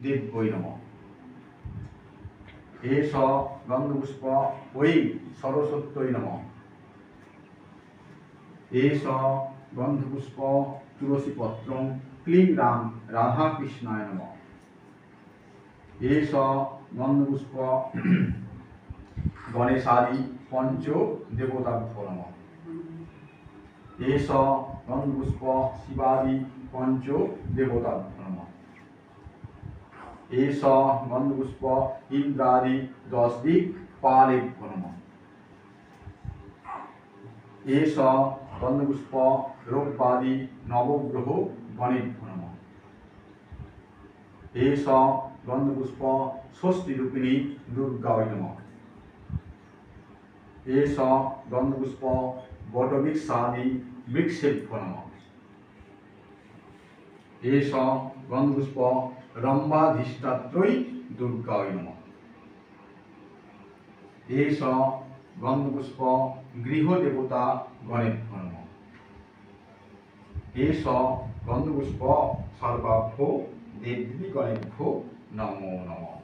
দেব্যৈ নমঃ। এষ গন্ধপুষ্প ওই সরস্বত্যৈ নমঃ। এষ গন্ধপুষ্প তুলসীপত্রং ক্লিং রাম রাধাকৃষ্ণায় নমঃ। এষ গন্ধপুষ্প গণেশাদি পঞ্চ দেবতাভ্যো নমঃ। এষ গন্ধপুষ্প শিবাদি পঞ্চ দেবতাভ্যো নমঃ। এষ গন্ধপুষ্প ইন্দ্রাদি 10 দিক্পালেভ্যো নমঃ। এষ গন্ধপুষ্প রৌপ্যাদি নবগ্রহ গণেভ্যো নমঃ। এষ গন্ধপুষ্প ষষ্ঠীরূপিণী দুর্গায় নমঃ। এষ গন্ধপুষ্প বটবৃক্ষাদি বৃক্ষেভ্যো নমঃ। এষ গন্ধপুষ্প রম্ভাধিষ্ঠাত্রৈ দুর্গায় নমঃ। এষ গন্ধপুষ্প গৃহদেবতা গণেভ্যো নমঃ। এষ গন্ধপুষ্প সর্বাভ্যো দেবীগণেভ্যো নমো নমঃ।